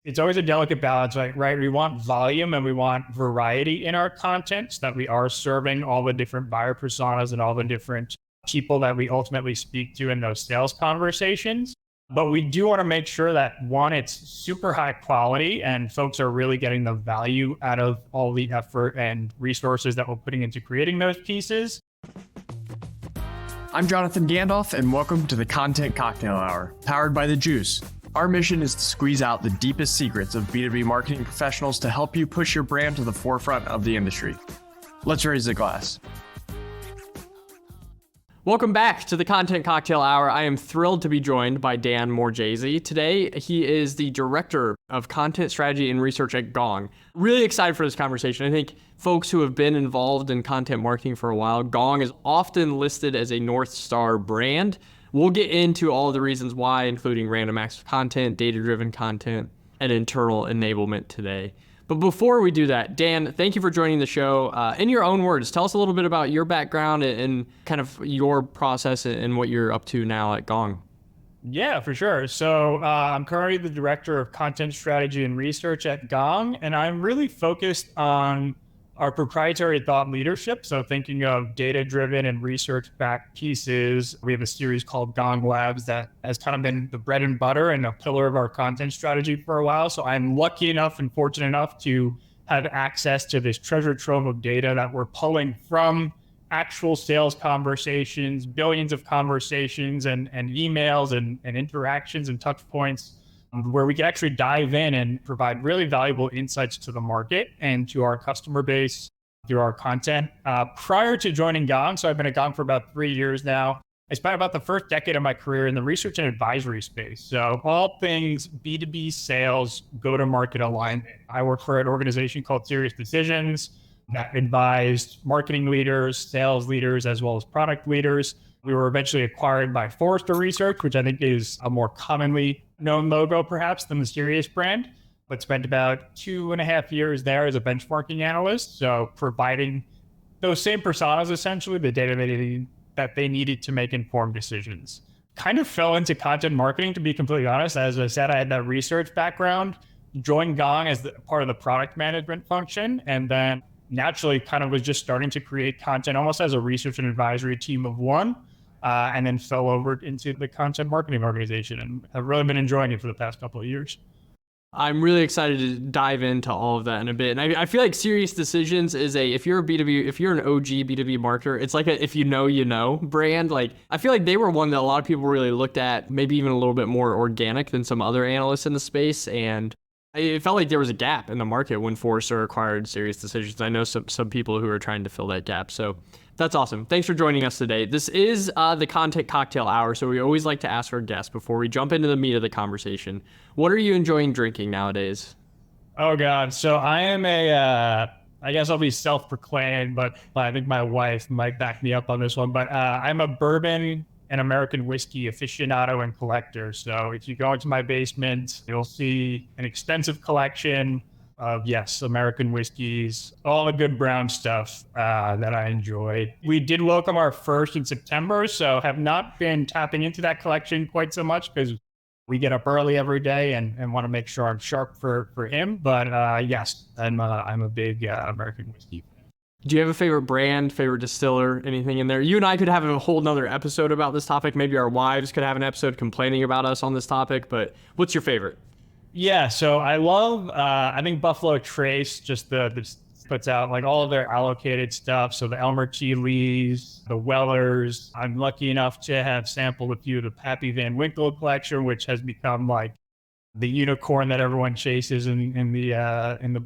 It's always a delicate balance, right? We want volume and we want variety in our content so that we are serving all the different buyer personas and all the different people that we ultimately speak to in those sales conversations. But we do want to make sure that one, it's super high quality and folks are really getting the value out of all the effort and resources that we're putting into creating those pieces. I'm Jonathan Gandalf, and welcome to the Content Cocktail Hour, powered by The Juice. Our mission is to squeeze out the deepest secrets of B2B marketing professionals to help you push your brand to the forefront of the industry. Let's raise a glass. Welcome back to the Content Cocktail Hour. I am thrilled to be joined by Dan Morgese. Today, he is the Director of Content Strategy and Research at Gong. Really excited for this conversation. I think folks who have been involved in content marketing for a while, Gong is often listed as a North Star brand. We'll get into all of the reasons why, including random acts of content, data-driven content, and internal enablement today. But before we do that, Dan, thank you for joining the show. In your own words, tell us a little bit about your background and kind of your process and what you're up to now at Gong. Yeah, for sure. So I'm currently the Director of Content Strategy and Research at Gong, and I'm really focused on our proprietary thought leadership. So thinking of data-driven and research-backed pieces. We have a series called Gong Labs that has kind of been the bread and butter and a pillar of our content strategy for a while. So I'm lucky enough and fortunate enough to have access to this treasure trove of data that we're pulling from actual sales conversations, billions of conversations and emails and interactions and touch points, where we can actually dive in and provide really valuable insights to the market and to our customer base through our content. Prior to joining Gong, so I've been at Gong for about 3 years now, I spent about the first decade of my career in the research and advisory space. So all things B2B sales, go-to-market alignment. I work for an organization called Serious Decisions that advised marketing leaders, sales leaders, as well as product leaders. We were eventually acquired by Forrester Research, which I think is a more commonly known logo perhaps than the Sirius brand, but spent about 2.5 years there as a benchmarking analyst. So providing those same personas, essentially, the data that they needed to make informed decisions. Kind of fell into content marketing, to be completely honest. As I said, I had that research background, joined Gong as part of the product management function, and then naturally kind of was just starting to create content almost as a research and advisory team of one. And then fell over into the content marketing organization and have really been enjoying it for the past couple of years. I'm really excited to dive into all of that in a bit. And I feel like Serious Decisions is if you're an OG B2B marketer, it's like a if you know brand. Like, I feel like they were one that a lot of people really looked at, maybe even a little bit more organic than some other analysts in the space. And it felt like there was a gap in the market when Forrester acquired Serious Decisions. I know some people who are trying to fill that gap. So that's awesome. Thanks for joining us today. This is the Content Cocktail Hour, so we always like to ask our guests before we jump into the meat of the conversation. What are you enjoying drinking nowadays? Oh, God. So I am I guess I'll be self-proclaimed, but I think my wife might back me up on this one. But I'm a bourbon and American whiskey aficionado and collector. So if you go into my basement, you'll see an extensive collection of, yes, American whiskeys, all the good brown stuff that I enjoy. We did welcome our first in September, so have not been tapping into that collection quite so much because we get up early every day and want to make sure I'm sharp for him. But yes, I'm a big American whiskey fan. Do you have a favorite brand, favorite distiller, anything in there? You and I could have a whole nother episode about this topic. Maybe our wives could have an episode complaining about us on this topic, but what's your favorite? Yeah, so I love, I think Buffalo Trace just puts out like all of their allocated stuff. So the Elmer T. Lees, the Wellers. I'm lucky enough to have sampled a few of the Pappy Van Winkle collection, which has become like the unicorn that everyone chases in the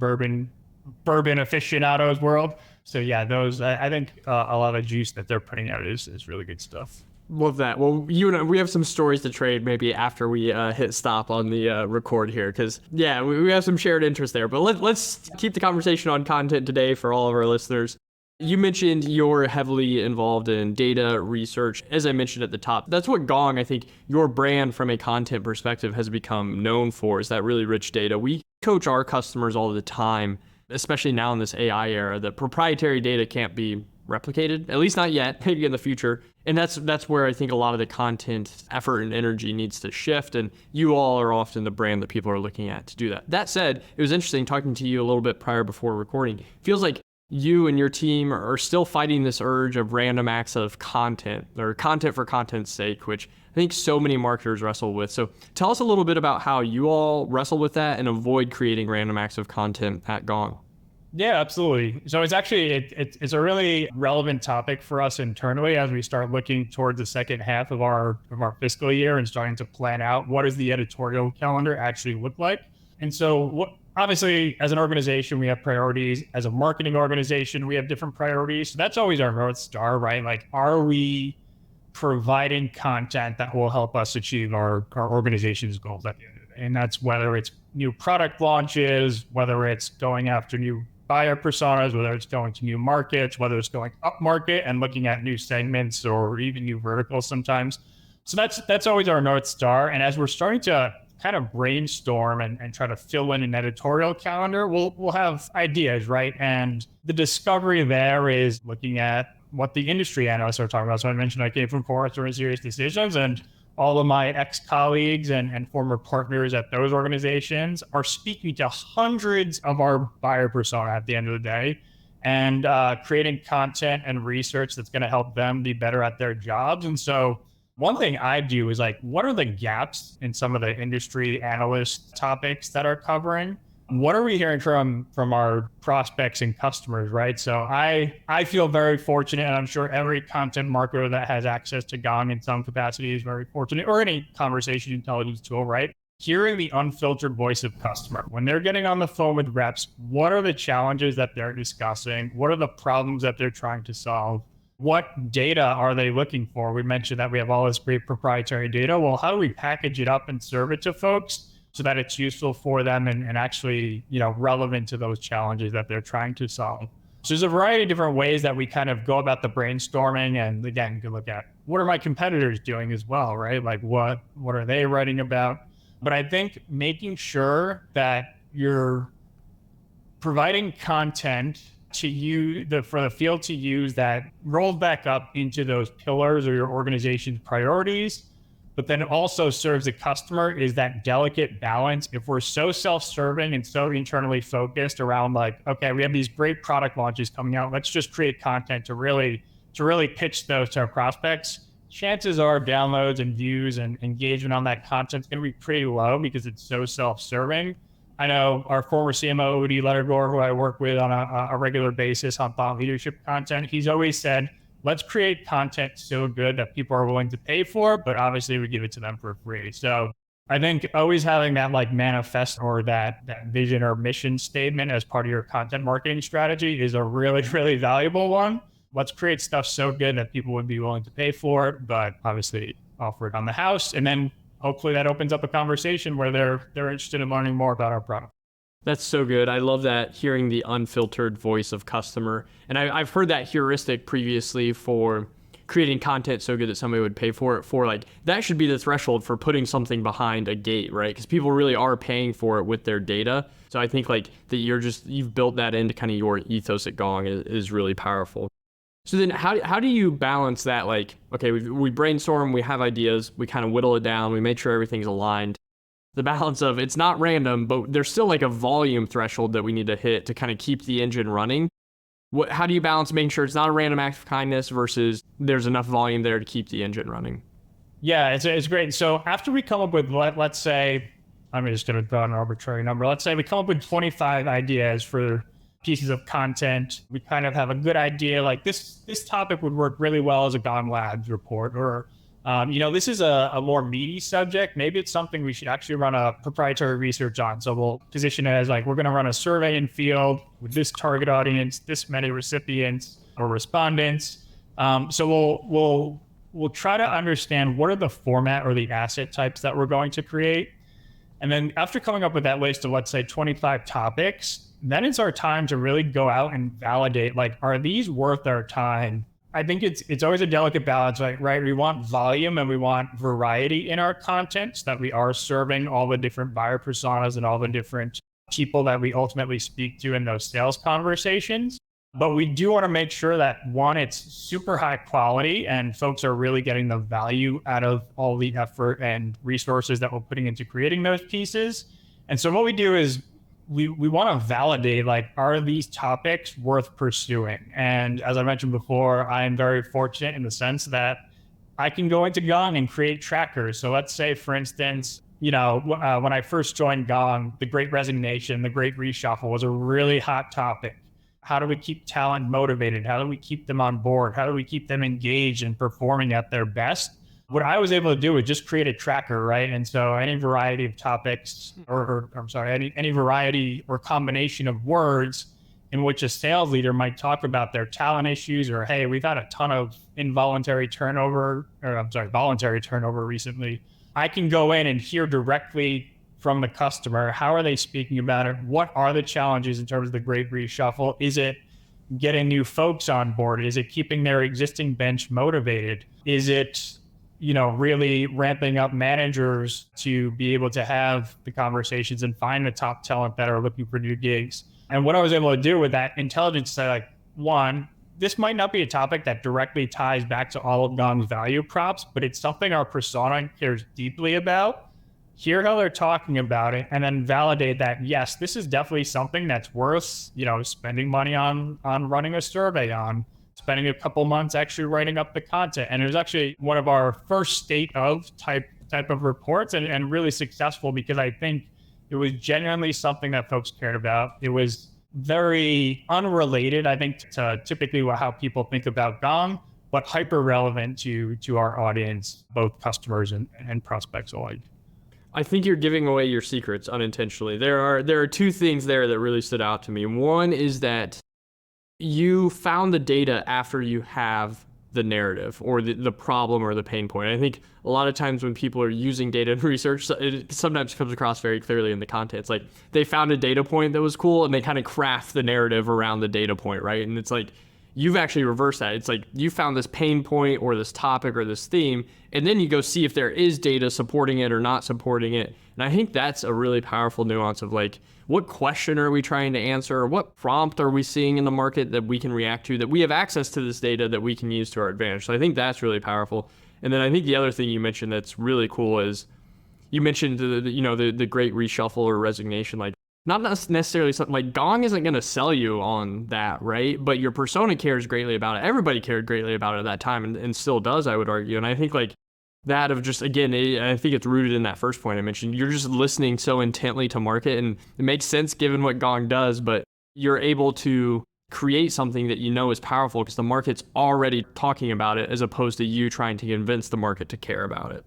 bourbon aficionados world. So yeah, those, I think a lot of juice that they're putting out is really good stuff. Love that. Well, you and I, we have some stories to trade maybe after we hit stop on the record here, because yeah, we have some shared interest there. But let's keep the conversation on content today for all of our listeners. You mentioned you're heavily involved in data research. As I mentioned at the top, that's what Gong, I think your brand from a content perspective has become known for, is that really rich data. We coach our customers all the time, especially now in this AI era, that proprietary data can't be replicated, at least not yet, maybe in the future. And that's where I think a lot of the content effort and energy needs to shift. And you all are often the brand that people are looking at to do that. That said, it was interesting talking to you a little bit prior before recording. It feels like you and your team are still fighting this urge of random acts of content or content for content's sake, which I think so many marketers wrestle with. So tell us a little bit about how you all wrestle with that and avoid creating random acts of content at Gong. Yeah, absolutely. So it's actually, it's a really relevant topic for us internally as we start looking towards the second half of our fiscal year and starting to plan out what does the editorial calendar actually look like. And so obviously, as an organization, we have priorities. As a marketing organization, we have different priorities. So that's always our North Star, right? Like, are we providing content that will help us achieve our organization's goals at the end of the day? And that's whether it's new product launches, whether it's going after new buyer personas, whether it's going to new markets, whether it's going up market and looking at new segments or even new verticals sometimes. So that's always our North Star. And as we're starting to kind of brainstorm and try to fill in an editorial calendar, we'll have ideas, right? And the discovery there is looking at what the industry analysts are talking about. So I mentioned I came from Forrester and Serious Decisions, and all of my ex-colleagues and former partners at those organizations are speaking to hundreds of our buyer persona at the end of the day and creating content and research that's going to help them be better at their jobs. And so one thing I do is like, what are the gaps in some of the industry analyst topics that are covering? What are we hearing from our prospects and customers, right? So I feel very fortunate, and I'm sure every content marketer that has access to Gong in some capacity is very fortunate, or any conversation intelligence tool, right? Hearing the unfiltered voice of customer. When they're getting on the phone with reps, what are the challenges that they're discussing? What are the problems that they're trying to solve? What data are they looking for? We mentioned that we have all this great proprietary data. Well, how do we package it up and serve it to folks so that it's useful for them and actually, relevant to those challenges that they're trying to solve? So there's a variety of different ways that we kind of go about the brainstorming. And again, you can look at what are my competitors doing as well, right? Like what are they writing about? But I think making sure that you're providing content to you for the field to use that rolls back up into those pillars or your organization's priorities, but then also serves the customer is that delicate balance. If we're so self-serving and so internally focused around like, okay, we have these great product launches coming out, let's just create content to really pitch those to our prospects, chances are downloads and views and engagement on that content is going to be pretty low because it's so self-serving. I know our former CMO, Udi Lettergore, who I work with on a regular basis on thought leadership content, he's always said, let's create content so good that people are willing to pay for, but obviously we give it to them for free. So I think always having that like manifest or that vision or mission statement as part of your content marketing strategy is a really, really valuable one. Let's create stuff so good that people would be willing to pay for it, but obviously offer it on the house. And then hopefully that opens up a conversation where they're interested in learning more about our product. That's so good. I love that, hearing the unfiltered voice of customer. And I've heard that heuristic previously for creating content so good that somebody would pay for it. For like, that should be the threshold for putting something behind a gate, right? Because people really are paying for it with their data. So I think like that you've built that into kind of your ethos at Gong is really powerful. So then how do you balance that? Like, okay, we brainstorm, we have ideas, we kind of whittle it down, we make sure everything's aligned. The balance of it's not random, but there's still like a volume threshold that we need to hit to kind of keep the engine running. How do you balance making sure it's not a random act of kindness versus there's enough volume there to keep the engine running? Yeah, it's great. So after we come up with, let's say, I'm just going to draw an arbitrary number. Let's say we come up with 25 ideas for pieces of content. We kind of have a good idea, like this topic would work really well as a Gong Labs report, or this is a more meaty subject. Maybe it's something we should actually run a proprietary research on. So we'll position it as like, we're going to run a survey in field with this target audience, this many recipients or respondents. So we'll try to understand what are the format or the asset types that we're going to create. And then after coming up with that list of, let's say, 25 topics, then it's our time to really go out and validate, like, are these worth our time? I think it's always a delicate balance, right? We want volume and we want variety in our content so that we are serving all the different buyer personas and all the different people that we ultimately speak to in those sales conversations. But we do want to make sure that one, it's super high quality and folks are really getting the value out of all the effort and resources that we're putting into creating those pieces. And so what we do is we want to validate, like, are these topics worth pursuing? And as I mentioned before, I am very fortunate in the sense that I can go into Gong and create trackers. So let's say, for instance, when I first joined Gong, the Great Resignation, the Great Reshuffle was a really hot topic. How do we keep talent motivated? How do we keep them on board? How do we keep them engaged and performing at their best? What I was able to do was just create a tracker, right? And so any variety of topics, any variety or combination of words in which a sales leader might talk about their talent issues, or, hey, we've had a ton of voluntary turnover recently. I can go in and hear directly from the customer. How are they speaking about it? What are the challenges in terms of the Great Reshuffle? Is it getting new folks on board? Is it keeping their existing bench motivated? Is it, really ramping up managers to be able to have the conversations and find the top talent that are looking for new gigs? And what I was able to do with that intelligence is, like, one, this might not be a topic that directly ties back to all of Gong's value props, but it's something our persona cares deeply about. Hear how they're talking about it, and then validate that, yes, this is definitely something that's worth, spending money on running a survey on, spending a couple months actually writing up the content. And it was actually one of our first state of type of reports, and really successful, because I think it was genuinely something that folks cared about. It was very unrelated, I think, to typically how people think about Gong, but hyper relevant to our audience, both customers and prospects alike. I think you're giving away your secrets unintentionally. There are two things there that really stood out to me. One is that you found the data after you have the narrative or the problem or the pain point. I think a lot of times when people are using data and research, it sometimes comes across very clearly in the content. It's like they found a data point that was cool and they kind of craft the narrative around the data point, right? And it's like, you've actually reversed that. It's like you found this pain point or this topic or this theme, and then you go see if there is data supporting it or not supporting it. And I think that's a really powerful nuance of, like, what question are we trying to answer, or what prompt are we seeing in the market that we can react to, that we have access to this data that we can use to our advantage. So I think that's really powerful. And then I think the other thing you mentioned that's really cool is you mentioned the Great Reshuffle or resignation. Like, not necessarily something like Gong isn't going to sell you on that, right? But your persona cares greatly about it. Everybody cared greatly about it at that time, and still does, I would argue. And I think, like, that of just, again, I think it's rooted in that first point I mentioned. You're just listening so intently to market, and it makes sense given what Gong does, but you're able to create something that you know is powerful because the market's already talking about it, as opposed to you trying to convince the market to care about it.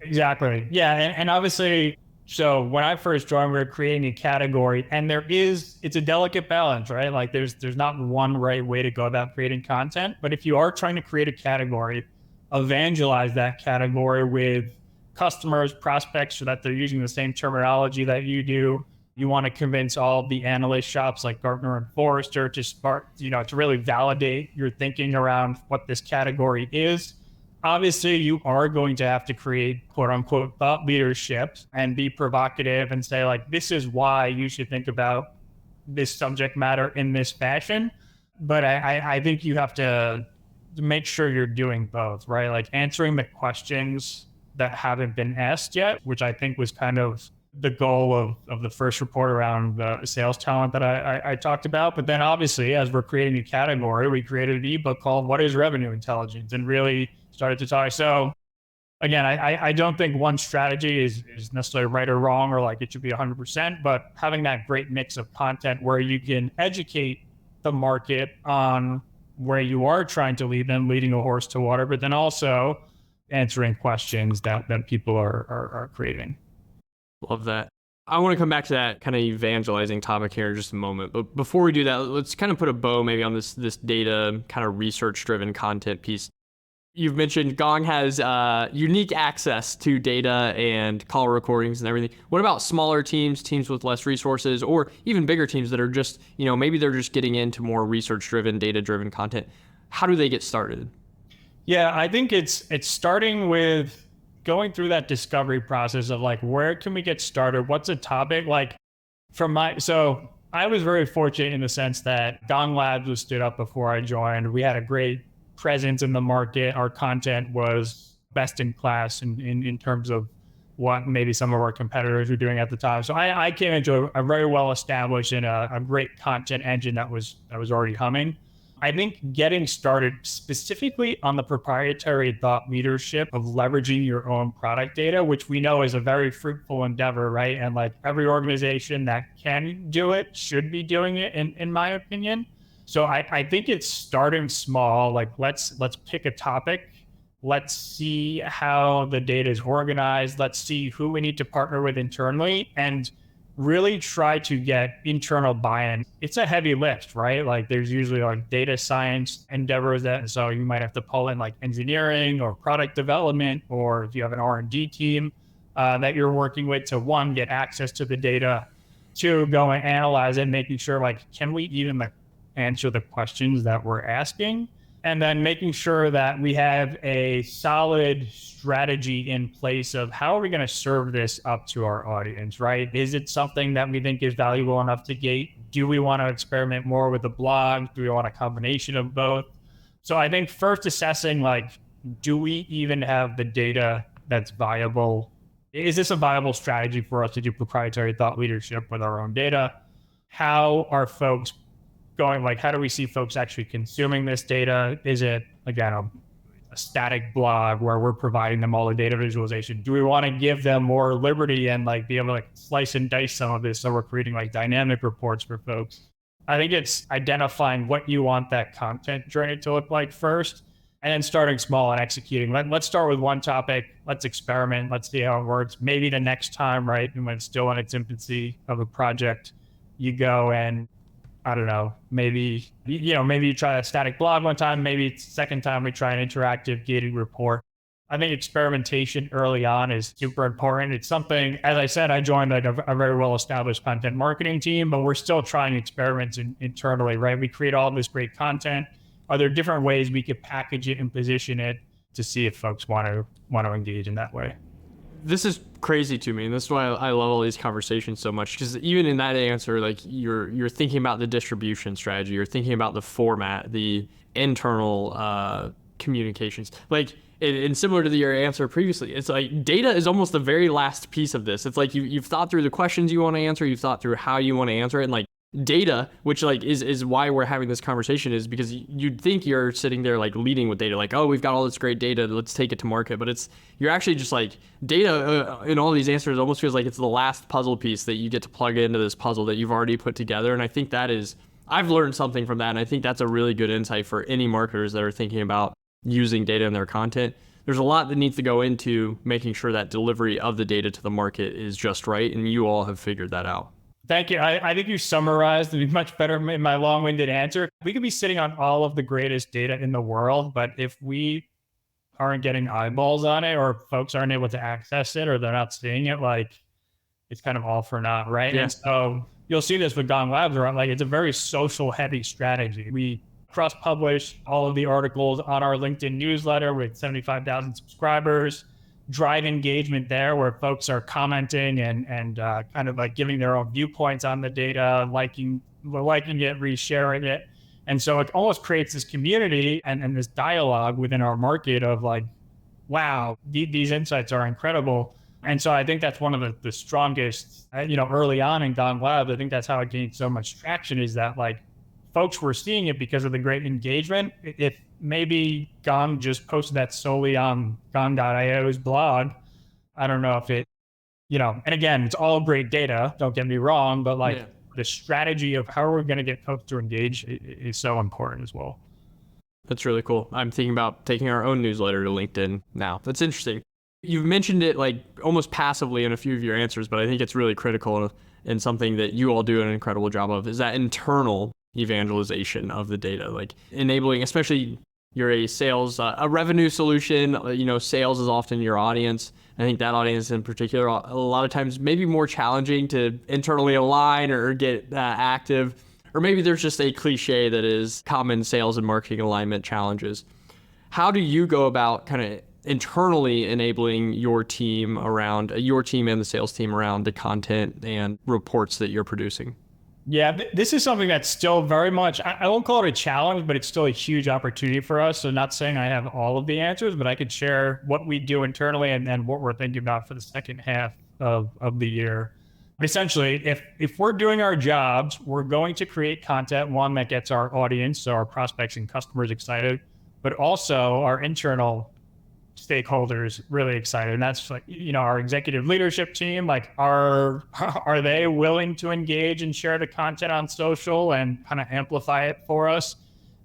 Exactly. Yeah. And obviously, so when I first joined, we were creating a category, and it's a delicate balance, right? Like, there's not one right way to go about creating content. But if you are trying to create a category, evangelize that category with customers, prospects, so that they're using the same terminology that you do. You want to convince all of the analyst shops like Gartner and Forrester to really validate your thinking around what this category is. Obviously, you are going to have to create, quote unquote, thought leadership and be provocative and say, like, this is why you should think about this subject matter in this fashion. But I think you have to make sure you're doing both, right? Like, answering the questions that haven't been asked yet, which I think was kind of the goal of the first report around the sales talent that I talked about. But then obviously, as we're creating a category, we created an ebook called What is Revenue Intelligence, and really started to talk. So again, I don't think one strategy is necessarily right or wrong, or like it should be 100%, but having that great mix of content where you can educate the market on where you are trying to lead them, leading a horse to water, but then also answering questions that people are creating. Love that. I want to come back to that kind of evangelizing topic here in just a moment. But before we do that, let's kind of put a bow maybe on this data kind of research-driven content piece. You've mentioned Gong has unique access to data and call recordings and everything. What about smaller teams with less resources, or even bigger teams that are just, maybe they're just getting into more research-driven, data-driven content? How do they get started? Yeah, I think it's starting with going through that discovery process of, like, where can we get started? What's a topic? Like, so I was very fortunate in the sense that Gong Labs was stood up before I joined. We had a great presence in the market. Our content was best in class in terms of what maybe some of our competitors were doing at the time. So I came into a very well established and a great content engine that was already humming. I think getting started specifically on the proprietary thought leadership of leveraging your own product data, which we know is a very fruitful endeavor, right? And like every organization that can do it should be doing it, in my opinion. So I think it's starting small. Like let's pick a topic. Let's see how the data is organized. Let's see who we need to partner with internally and really try to get internal buy-in. It's a heavy lift, right? Like there's usually like data science endeavors so you might have to pull in like engineering or product development, or if you have an R&D team that you're working with to one, get access to the data, two, go and analyze it, making sure like, can we even like answer the questions that we're asking? And then making sure that we have a solid strategy in place of how are we going to serve this up to our audience, right? Is it something that we think is valuable enough to gate? Do we want to experiment more with the blog? Do we want a combination of both? So I think first assessing like, do we even have the data that's viable? Is this a viable strategy for us to do proprietary thought leadership with our own data? How are folks going, like, how do we see folks actually consuming this data? Is it, again, a static blog where we're providing them all the data visualization? Do we want to give them more liberty and like be able to like slice and dice some of this so we're creating like dynamic reports for folks? I think it's identifying what you want that content journey to look like first, and then starting small and executing. Let's start with one topic. Let's experiment. Let's see how it works. Maybe the next time, right, when it's still in its infancy of a project, you go and I don't know, maybe you try a static blog one time, maybe second time we try an interactive gated report. I think experimentation early on is super important. It's something, as I said, I joined like a very well-established content marketing team, but we're still trying experiments internally, right? We create all this great content. Are there different ways we could package it and position it to see if folks want to engage in that way? This is crazy to me, and this is why I love all these conversations so much, because even in that answer, like you're thinking about the distribution strategy, you're thinking about the format, the internal communications, like and similar to your answer previously, it's like data is almost the very last piece of this. It's like you've thought through the questions you want to answer, you've thought through how you want to answer it, and like data, which like is why we're having this conversation, is because you'd think you're sitting there like leading with data, like, oh, we've got all this great data, let's take it to market. But you're actually just like data in all these answers almost feels like it's the last puzzle piece that you get to plug into this puzzle that you've already put together. And I think I've learned something from that, and I think that's a really good insight for any marketers that are thinking about using data in their content. There's a lot that needs to go into making sure that delivery of the data to the market is just right, and you all have figured that out. Thank you. I think you summarized it much better in my long-winded answer. We could be sitting on all of the greatest data in the world, but if we aren't getting eyeballs on it, or folks aren't able to access it, or they're not seeing it, like it's kind of all for naught, right? Yeah. And so you'll see this with Gong Labs, right? Like it's a very social heavy strategy. We cross-publish all of the articles on our LinkedIn newsletter with 75,000 subscribers. Drive engagement there where folks are commenting and kind of like giving their own viewpoints on the data, liking it, resharing it. And so it almost creates this community and this dialogue within our market of like, wow, these insights are incredible. And so I think that's one of the strongest, early on in Gong Labs, I think that's how it gained so much traction, is that like folks were seeing it because of the great engagement. If maybe Gong just posted that solely on Gong.io's blog, I don't know if it, and again, it's all great data, don't get me wrong, but like the strategy of how are we going to get folks to engage is so important as well. That's really cool. I'm thinking about taking our own newsletter to LinkedIn now. That's interesting. You've mentioned it like almost passively in a few of your answers, but I think it's really critical and something that you all do an incredible job of, is that internal evangelization of the data, like enabling, especially you're a sales, a revenue solution, sales is often your audience. I think that audience in particular, a lot of times maybe more challenging to internally align or get active, or maybe there's just a cliche that is common sales and marketing alignment challenges. How do you go about kind of internally enabling your team and the sales team around the content and reports that you're producing? Yeah, this is something that's still very much, I won't call it a challenge, but it's still a huge opportunity for us. So not saying I have all of the answers, but I could share what we do internally and what we're thinking about for the second half of the year. But essentially, if we're doing our jobs, we're going to create content, one that gets our audience, so our prospects and customers excited, but also our internal stakeholders really excited. And that's like, our executive leadership team, like are they willing to engage and share the content on social and kind of amplify it for us?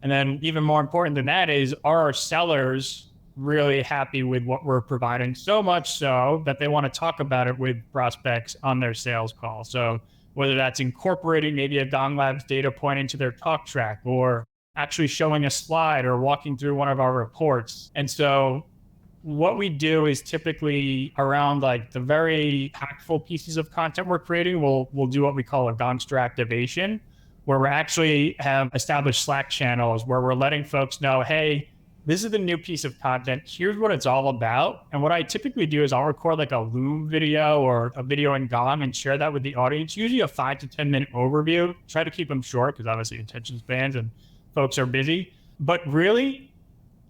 And then even more important than that is, are our sellers really happy with what we're providing? So much so that they want to talk about it with prospects on their sales call. So whether that's incorporating maybe a Gong Labs data point into their talk track, or actually showing a slide or walking through one of our reports. And so what we do is typically around like the very impactful pieces of content we're creating, we'll do what we call a Gongster activation, where we actually have established Slack channels where we're letting folks know, hey, this is the new piece of content. Here's what it's all about. And what I typically do is I'll record like a Loom video or a video in Gong and share that with the audience, usually a 5 to 10 minute overview. Try to keep them short because obviously attention spans and folks are busy. But really,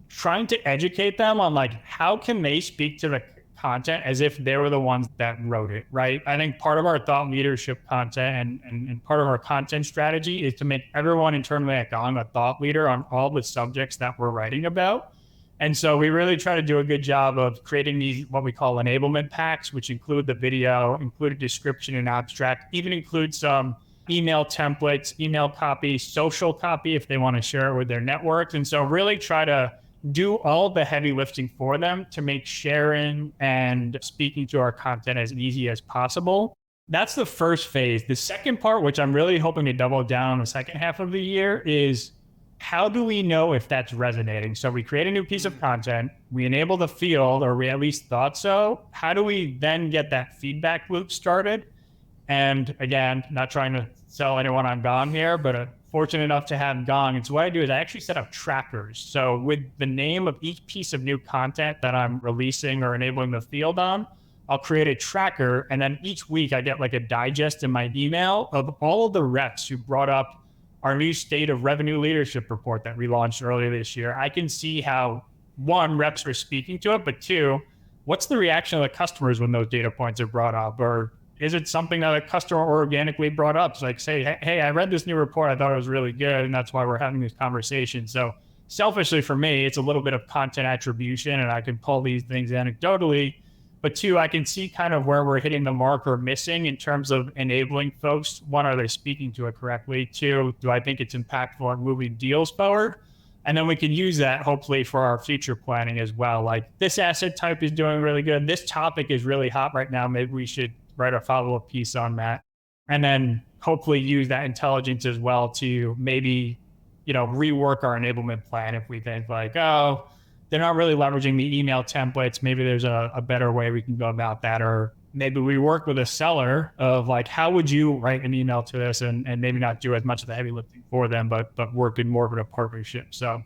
trying to educate them on like how can they speak to the content as if they were the ones that wrote it, right? I think part of our thought leadership content and part of our content strategy is to make everyone internally at Gong a thought leader on all the subjects that we're writing about. And so we really try to do a good job of creating these, what we call enablement packs, which include the video, include a description and abstract, even include some email templates, email copy, social copy if they want to share it with their networks. And so really try to do all the heavy lifting for them to make sharing and speaking to our content as easy as possible. That's the first phase. The second part, which I'm really hoping to double down on the second half of the year, is how do we know if that's resonating? So we create a new piece of content, we enable the field, or we at least thought so. How do we then get that feedback loop started? And again, not trying to sell anyone on Gong here, but fortunate enough to have Gong. And so what I do is I actually set up trackers. So with the name of each piece of new content that I'm releasing or enabling the field on, I'll create a tracker. And then each week I get like a digest in my email of all of the reps who brought up our new state of revenue leadership report that we launched earlier this year. I can see how, one, reps are speaking to it, but two, what's the reaction of the customers when those data points are brought up? Or is it something that a customer organically brought up? It's like, say, hey, I read this new report. I thought it was really good. And that's why we're having this conversation. So selfishly for me, it's a little bit of content attribution and I can pull these things anecdotally. But two, I can see kind of where we're hitting the mark or missing in terms of enabling folks. One, are they speaking to it correctly? Two, do I think it's impactful in moving deals forward? And then we can use that hopefully for our future planning as well. Like, this asset type is doing really good. This topic is really hot right now. Maybe we should write a follow-up piece on that. And then hopefully use that intelligence as well to maybe, rework our enablement plan if we think like, oh, they're not really leveraging the email templates. Maybe there's a better way we can go about that. Or maybe we work with a seller of like, how would you write an email to this and maybe not do as much of the heavy lifting for them, but work in more of a partnership. So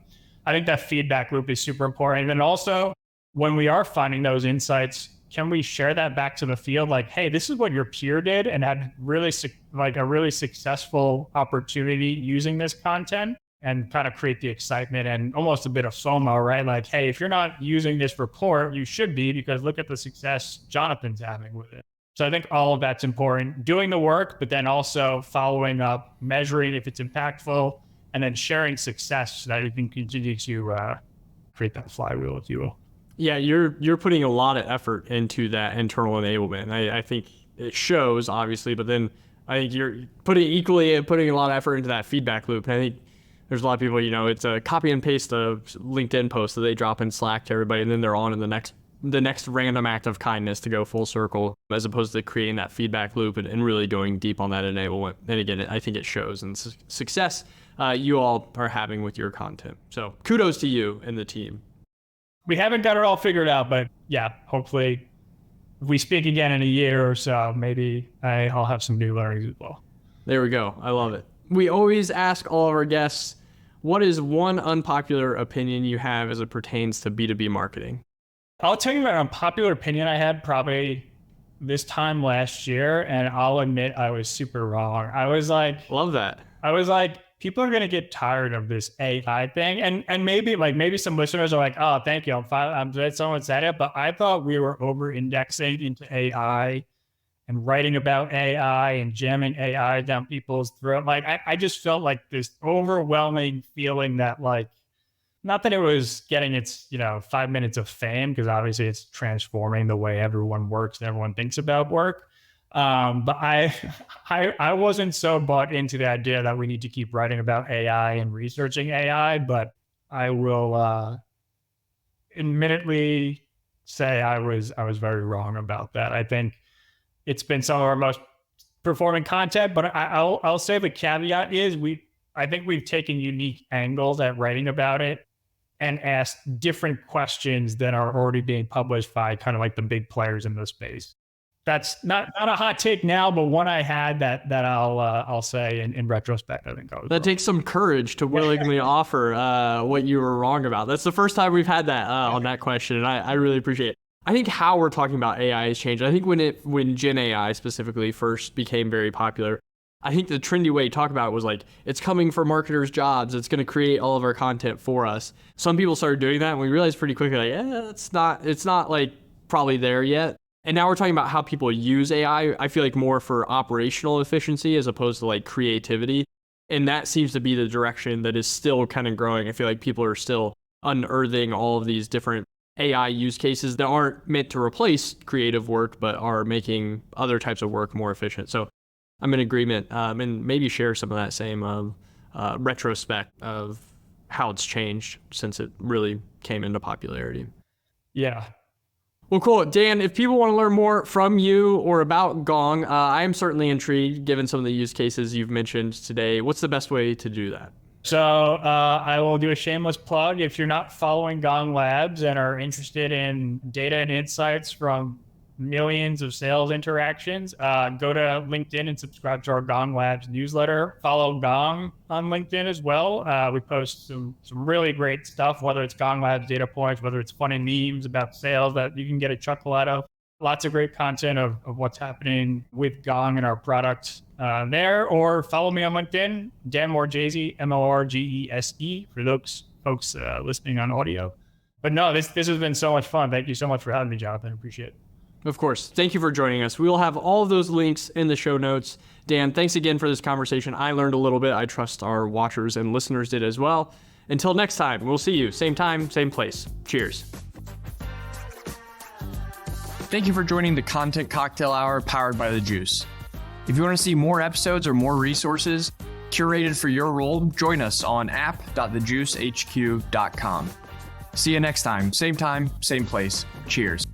I think that feedback loop is super important. And then also when we are finding those insights, can we share that back to the field? Like, hey, this is what your peer did and had really a really successful opportunity using this content, and kind of create the excitement and almost a bit of FOMO, right? Like, hey, if you're not using this report, you should be, because look at the success Jonathan's having with it. So I think all of that's important, doing the work, but then also following up, measuring if it's impactful, and then sharing success so that you can continue to create that flywheel, if you will. Yeah, you're putting a lot of effort into that internal enablement. I think it shows, obviously, but then I think you're putting a lot of effort into that feedback loop. And I think there's a lot of people, it's a copy and paste of LinkedIn post that they drop in Slack to everybody, and then they're on in the next random act of kindness to go full circle, as opposed to creating that feedback loop and really going deep on that enablement. And again, I think it shows in success you all are having with your content. So kudos to you and the team. We haven't got it all figured out, but yeah, hopefully if we speak again in a year or so, maybe I'll have some new learnings as well. There we go. I love it. We always ask all of our guests, what is one unpopular opinion you have as it pertains to B2B marketing? I'll tell you an unpopular opinion I had probably this time last year, and I'll admit I was super wrong. Love that. People are gonna get tired of this AI thing, and maybe some listeners are like, oh, thank you, I'm glad someone said it, but I thought we were over indexing into AI and writing about AI and jamming AI down people's throat. Like I just felt like this overwhelming feeling that like, not that it was getting its 5 minutes of fame, because obviously it's transforming the way everyone works and everyone thinks about work. But I wasn't so bought into the idea that we need to keep writing about AI and researching AI. But I will admittedly say I was very wrong about that. I think it's been some of our most performing content, but I'll say the caveat is I think we've taken unique angles at writing about it and asked different questions that are already being published by kind of like the big players in the space. That's not a hot take now, but one I had that I'll say in retrospect, I think I was That wrong. takes some courage to willingly offer what you were wrong about. That's the first time we've had that on that question, and I really appreciate it. I think how we're talking about AI has changed. I think when Gen AI specifically first became very popular, I think the trendy way to talk about it was like, it's coming for marketers' jobs. It's going to create all of our content for us. Some people started doing that, and we realized pretty quickly, like, it's not like probably there yet. And now we're talking about how people use AI. I feel like more for operational efficiency as opposed to like creativity. And that seems to be the direction that is still kind of growing. I feel like people are still unearthing all of these different AI use cases that aren't meant to replace creative work, but are making other types of work more efficient. So I'm in agreement, and maybe share some of that same retrospect of how it's changed since it really came into popularity. Yeah. Well, cool. Dan, if people want to learn more from you or about Gong, I am certainly intrigued given some of the use cases you've mentioned today. What's the best way to do that? So I will do a shameless plug. If you're not following Gong Labs and are interested in data and insights from millions of sales interactions, go to LinkedIn and subscribe to our Gong Labs newsletter. Follow Gong on LinkedIn as well. We post some really great stuff, whether it's Gong Labs data points, whether it's funny memes about sales that you can get a chuckle out of. Lots of great content of what's happening with Gong and our product there. Or follow me on LinkedIn, Dan Morgese, Morgese, for those folks listening on audio. But no, this has been so much fun. Thank you so much for having me, Jonathan. I appreciate it. Of course. Thank you for joining us. We will have all of those links in the show notes. Dan, thanks again for this conversation. I learned a little bit. I trust our watchers and listeners did as well. Until next time, we'll see you. Same time, same place. Cheers. Thank you for joining the Content Cocktail Hour powered by The Juice. If you want to see more episodes or more resources curated for your role, join us on app.thejuicehq.com. See you next time, same place. Cheers.